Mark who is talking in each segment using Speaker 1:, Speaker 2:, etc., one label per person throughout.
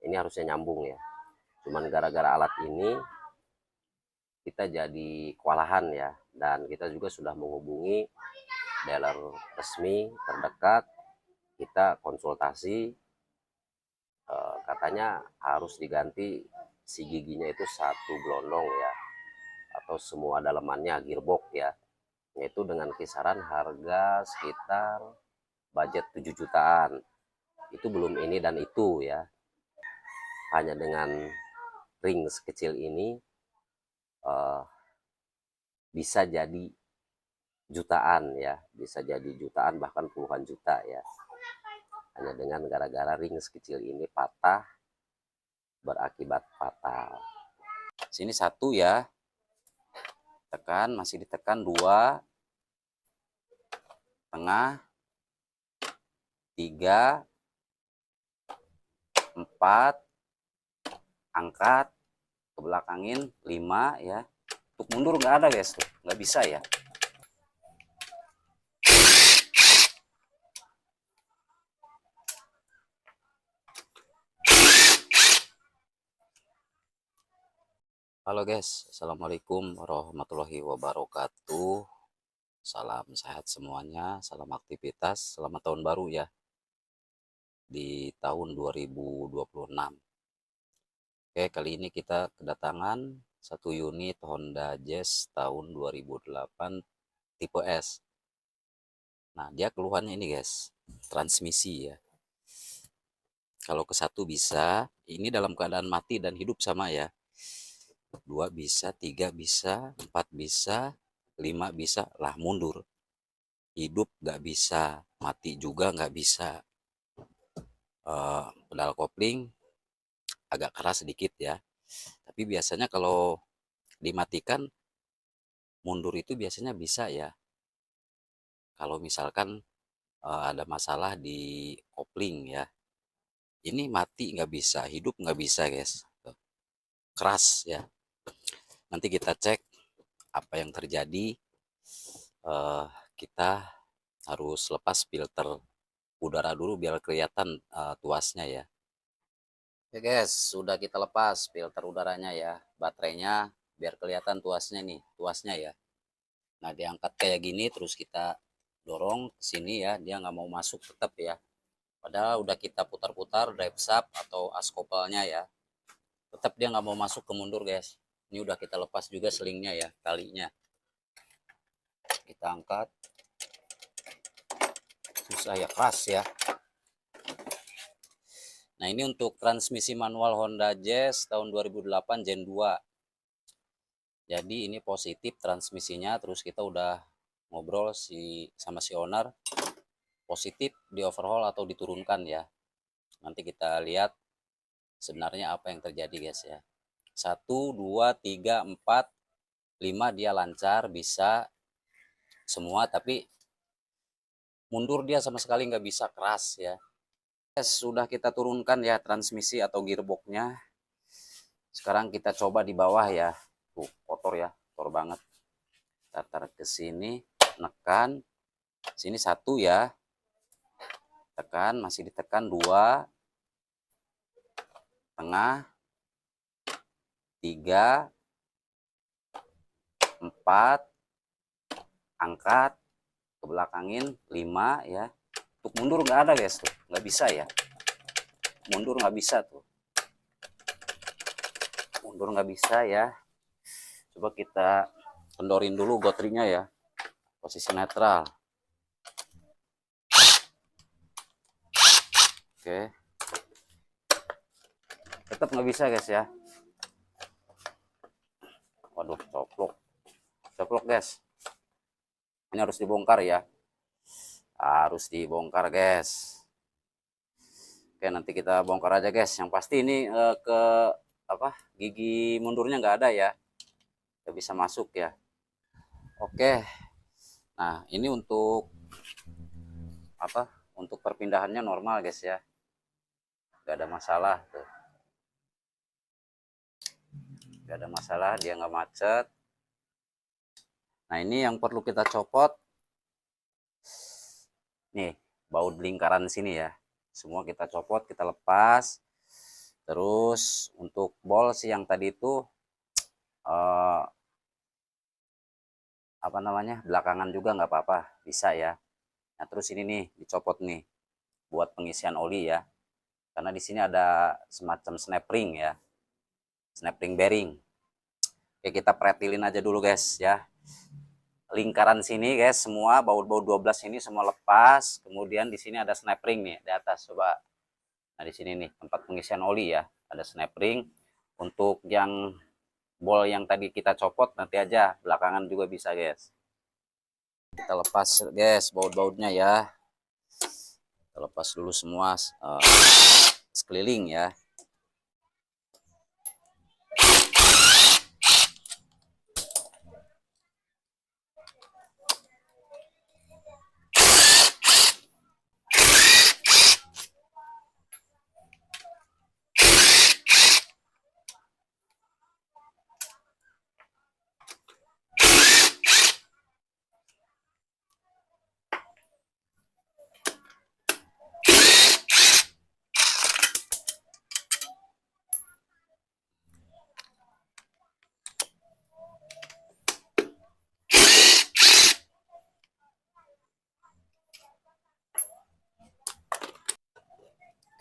Speaker 1: ini harusnya nyambung ya. Cuman gara-gara alat ini kita jadi kewalahan ya, dan kita juga sudah menghubungi dealer resmi terdekat, kita konsultasi, katanya harus diganti si giginya itu satu gelondong ya, atau semua dalemannya gearbox ya, yaitu dengan kisaran harga sekitar budget 7 jutaan. Itu belum ini dan itu ya, hanya dengan ring sekecil ini bisa jadi jutaan ya, bisa jadi jutaan bahkan puluhan juta ya, hanya dengan gara-gara ring sekecil ini patah, berakibat fatal. Sini satu ya, tekan, masih ditekan, dua, tengah, tiga, empat, angkat, ke belakangin, lima ya. Untuk mundur nggak ada guys, tuh nggak bisa ya. Halo guys, assalamualaikum warahmatullahi wabarakatuh. Salam sehat semuanya, salam aktivitas, selamat tahun baru ya di tahun 2026. Oke, kali ini kita kedatangan satu unit Honda Jazz tahun 2008 tipe S. Nah, dia keluhannya ini guys, transmisi ya. Kalau ke satu bisa, ini dalam keadaan mati dan hidup sama ya. Dua bisa, tiga bisa, empat bisa, lima bisa, lah mundur. Hidup nggak bisa, mati juga nggak bisa. Pedal kopling agak keras sedikit ya. Tapi biasanya kalau dimatikan, mundur itu biasanya bisa ya. Kalau misalkan ada masalah di kopling ya. Ini mati nggak bisa, hidup nggak bisa guys. Keras ya. Nanti kita cek apa yang terjadi. Kita harus lepas filter udara dulu biar kelihatan tuasnya ya. Oke guys, sudah kita lepas filter udaranya ya, baterainya biar kelihatan tuasnya nih, tuasnya ya. Nah diangkat kayak gini terus kita dorong ke sini ya, dia nggak mau masuk tetap ya. Padahal udah kita putar-putar drive shaft atau askopelnya ya, tetap dia nggak mau masuk ke mundur guys. Ini udah kita lepas juga selingnya ya, talinya. Kita angkat, susah ya, keras ya. Nah ini untuk transmisi manual Honda Jazz tahun 2008 Gen 2. Jadi ini positif transmisinya, terus kita udah ngobrol sama si owner, positif di overhaul atau diturunkan ya. Nanti kita lihat sebenarnya apa yang terjadi guys ya. 1, 2, 3, 4, 5 dia lancar, bisa semua, tapi mundur dia sama sekali nggak bisa, keras ya. Sudah kita turunkan ya transmisi atau gearboxnya. Sekarang kita coba di bawah ya. Tuh kotor ya, kotor banget. Kita tarik ke sini, nekan. Sini satu ya. Tekan, masih ditekan, dua. Tengah. Tiga. Empat. Angkat. Ke belakangin, lima ya. Untuk mundur nggak ada guys, tuh nggak bisa ya. Mundur nggak bisa tuh. Mundur nggak bisa ya. Coba kita kendorin dulu gotrinya ya. Posisi netral. Oke. Tetap nggak bisa guys ya. Waduh, coplok. Coplok guys. Ini harus dibongkar ya. Harus dibongkar guys. Oke, nanti kita bongkar aja guys. Yang pasti ini ke gigi mundurnya nggak ada ya. Nggak bisa masuk ya. Oke. Nah, ini untuk untuk perpindahannya normal guys ya. Nggak ada masalah tuh. Nggak ada masalah, dia nggak macet. Nah, ini yang perlu kita copot. Nih, baut lingkaran sini ya. Semua kita copot, kita lepas. Terus untuk bol sih yang tadi itu eh, apa namanya, belakangan juga nggak apa-apa, bisa ya. Nah terus ini nih dicopot nih buat pengisian oli ya, karena di sini ada semacam snap ring ya, snap ring bearing. Oke, kita pretilin aja dulu guys ya, lingkaran sini guys, semua baut-baut 12 ini semua lepas. Kemudian di sini ada snap ring nih di atas, coba. Nah di sini nih tempat pengisian oli ya, ada snap ring. Untuk yang bol yang tadi kita copot nanti aja belakangan juga bisa guys. Kita lepas guys baut-bautnya ya, kita lepas dulu semua sekeliling ya.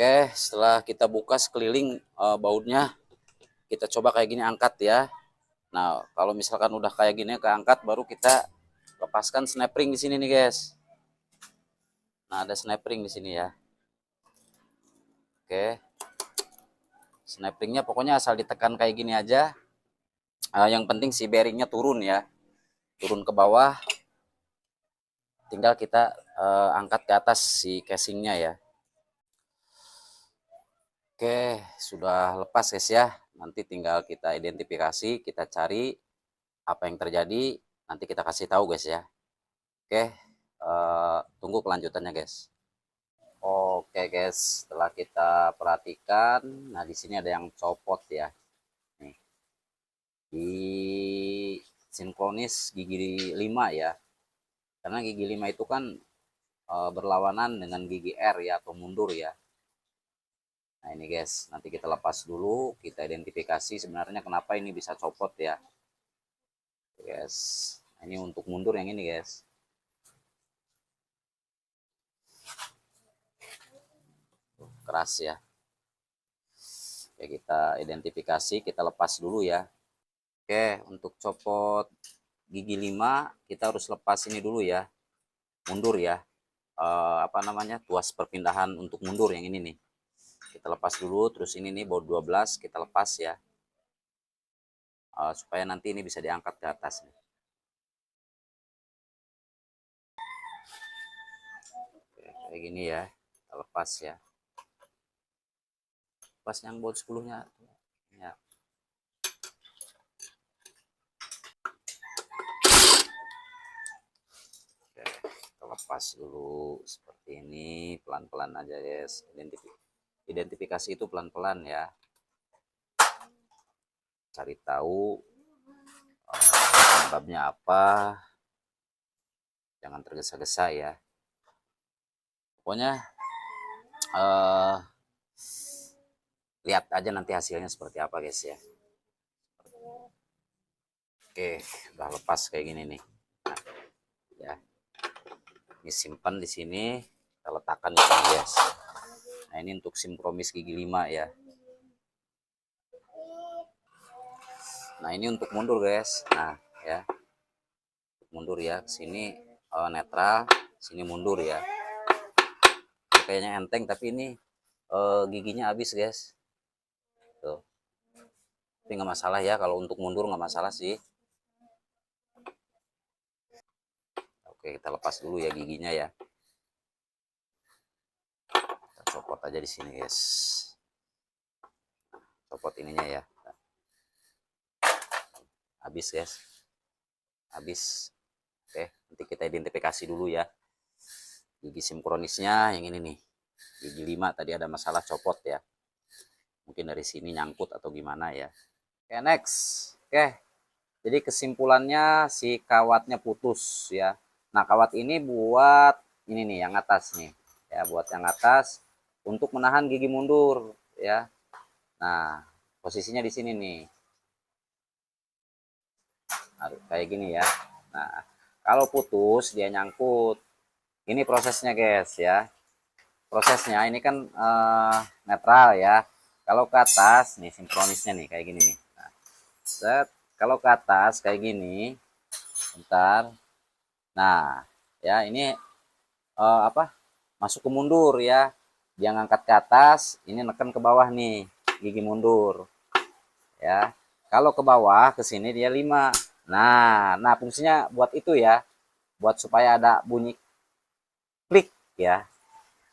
Speaker 1: Oke, setelah kita buka sekeliling bautnya, kita coba kayak gini angkat ya. Nah kalau misalkan udah kayak gini keangkat, baru kita lepaskan snap ring di sini nih guys. Nah ada snap ring di sini ya. Oke, snap ringnya pokoknya asal ditekan kayak gini aja. Yang penting si bearingnya turun ya, turun ke bawah. Tinggal kita angkat ke atas si casingnya ya. Oke, sudah lepas guys ya. Nanti tinggal kita identifikasi, kita cari apa yang terjadi. Nanti kita kasih tahu guys ya. Oke, tunggu kelanjutannya guys. Oke guys, setelah kita perhatikan, nah di sini ada yang copot ya. Nih, di sinkronis gigi 5 ya. Karena gigi 5 itu kan berlawanan dengan gigi R ya, atau mundur ya. Nah ini guys, nanti kita lepas dulu, kita identifikasi sebenarnya kenapa ini bisa copot ya. Guys, nah, ini untuk mundur yang ini guys. Keras ya. Oke, kita identifikasi, kita lepas dulu ya. Oke, untuk copot gigi 5 kita harus lepas ini dulu ya. Mundur ya. Apa namanya? Tuas perpindahan untuk mundur yang ini nih. Kita lepas dulu, terus ini nih baut 12 kita lepas ya. Supaya nanti ini bisa diangkat ke atas nih. Oke, kayak gini ya. Kita lepas ya. Lepas yang baut 10-nya ya. Oke, kita lepas dulu seperti ini, pelan-pelan aja guys. Identifikasi itu pelan-pelan ya. Cari tahu penyebabnya apa, jangan tergesa-gesa ya. Pokoknya lihat aja nanti hasilnya seperti apa guys ya. Oke, udah lepas kayak gini nih. Nah, ya, ini simpan di sini, kita letakkan di sini guys. Nah ini untuk sinkronis gigi 5 ya. Nah ini untuk mundur guys. Nah ya, mundur ya, sini netral, sini mundur ya. Ini kayaknya enteng tapi ini giginya habis guys. Tuh. Tapi nggak masalah ya, kalau untuk mundur nggak masalah sih. Oke, kita lepas dulu ya giginya ya. Kita copot aja di sini guys. Copot ininya ya. Habis guys. Habis. Oke, nanti kita identifikasi dulu ya. Gigi sinkronisnya yang ini nih. Gigi 5 tadi ada masalah copot ya. Mungkin dari sini nyangkut atau gimana ya. Oke, next. Oke. Jadi kesimpulannya si kawatnya putus ya. Nah, kawat ini buat ini nih yang atas nih. Ya, buat yang atas untuk menahan gigi mundur ya. Nah, posisinya di sini nih. Kayak gini ya. Nah, kalau putus dia nyangkut. Ini prosesnya guys ya. Prosesnya ini kan netral ya. Kalau ke atas nih sinkronisnya nih kayak gini nih. Nah, set. Kalau ke atas kayak gini, bentar. Nah, ya ini apa? Masuk ke mundur ya. Dia ngangkat ke atas, ini neken ke bawah nih, gigi mundur. Ya. Kalau ke bawah ke sini dia 5. Nah fungsinya buat itu ya. Buat supaya ada bunyi klik ya.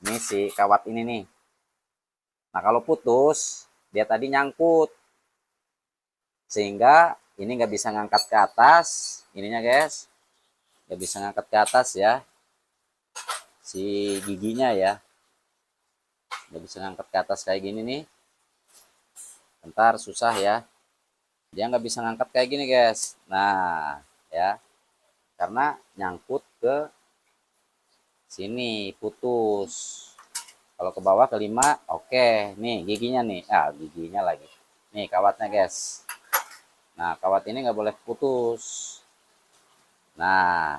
Speaker 1: Ini si kawat ini nih. Nah kalau putus, dia tadi nyangkut. Sehingga ini nggak bisa ngangkat ke atas. Ininya guys. Nggak bisa ngangkat ke atas ya. Si giginya ya. Nggak bisa ngangkat ke atas kayak gini nih. Bentar susah ya. Dia nggak bisa ngangkat kayak gini guys. Nah ya. Karena nyangkut ke sini putus. Kalau ke bawah ke 5, oke. Nih giginya nih. Giginya lagi. Nih kawatnya guys. Nah kawat ini nggak boleh putus. Nah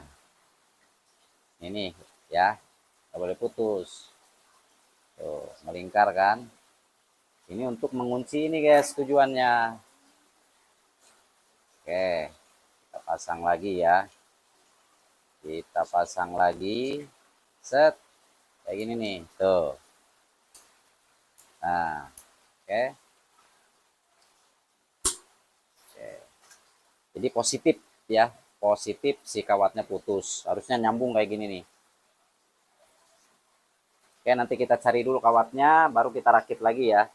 Speaker 1: ini ya nggak boleh putus. Tuh melingkar kan. Ini untuk mengunci ini guys tujuannya. Oke kita pasang lagi ya. Kita pasang lagi. Set kayak gini nih. Tuh. Nah oke. Jadi positif ya, positif si kawatnya putus. Harusnya nyambung kayak gini nih. Oke, nanti kita cari dulu kawatnya, baru kita rakit lagi ya.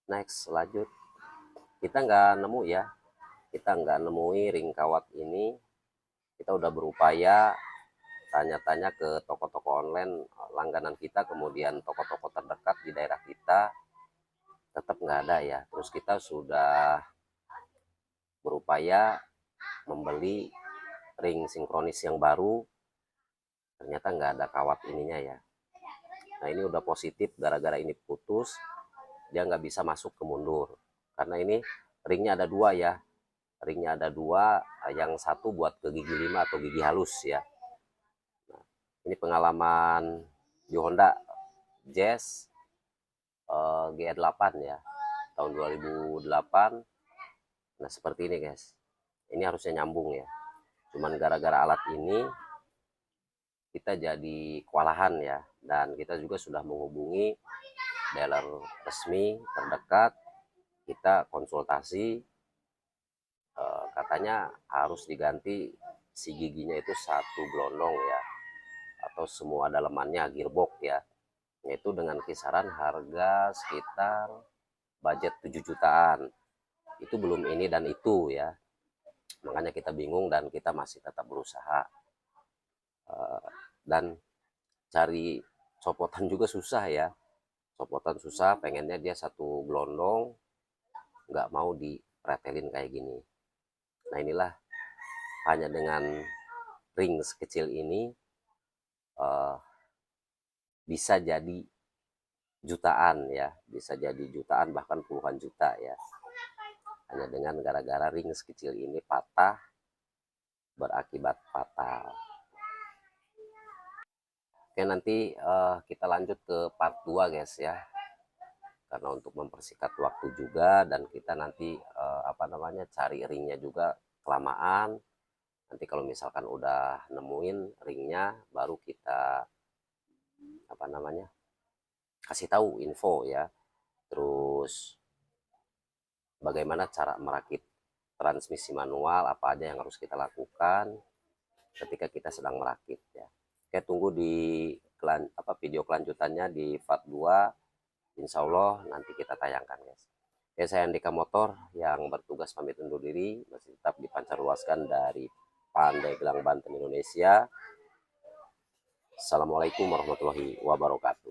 Speaker 1: Next, lanjut. Kita nggak nemu ya, kita nggak nemui ring kawat ini. Kita udah berupaya tanya-tanya ke toko-toko online langganan kita, kemudian toko-toko terdekat di daerah kita, tetap nggak ada ya. Terus kita sudah berupaya membeli ring sinkronis yang baru, ternyata nggak ada kawat ininya ya. Nah ini udah positif, gara-gara ini putus dia nggak bisa masuk ke mundur, karena ini ringnya ada 2 ya. Ringnya ada 2, yang satu buat ke gigi 5 atau gigi halus ya. Nah, ini pengalaman di Honda Jazz GR8 ya, tahun 2008. Nah seperti ini guys, ini harusnya nyambung ya, cuman gara-gara alat ini kita jadi kewalahan ya. Dan kita juga sudah menghubungi dealer resmi terdekat, kita konsultasi, katanya harus diganti si giginya itu 1 gelondong ya, atau semua dalemannya gearbox ya, yaitu dengan kisaran harga sekitar budget 7 jutaan. Itu belum ini dan itu ya, makanya kita bingung dan kita masih tetap berusaha. Dan cari copotan juga susah ya, copotan susah, pengennya dia 1 gelondong, nggak mau dipretelin kayak gini. Nah inilah, hanya dengan ring sekecil ini bisa jadi jutaan ya, bisa jadi jutaan bahkan puluhan juta ya, hanya dengan gara-gara ring sekecil ini patah, berakibat fatal. Oke nanti kita lanjut ke part 2 guys ya, karena untuk mempersingkat waktu juga, dan kita nanti cari ringnya juga kelamaan. Nanti kalau misalkan udah nemuin ringnya, baru kita kasih tahu info ya. Terus bagaimana cara merakit transmisi manual, apa aja yang harus kita lakukan ketika kita sedang merakit ya. Oke, tunggu di video kelanjutannya di part 2. Insya Allah nanti kita tayangkan guys. Oke, saya Andika Motor yang bertugas pamit undur diri, masih tetap dipancarluaskan dari Pandeglang, Banten, Indonesia. Assalamualaikum warahmatullahi wabarakatuh.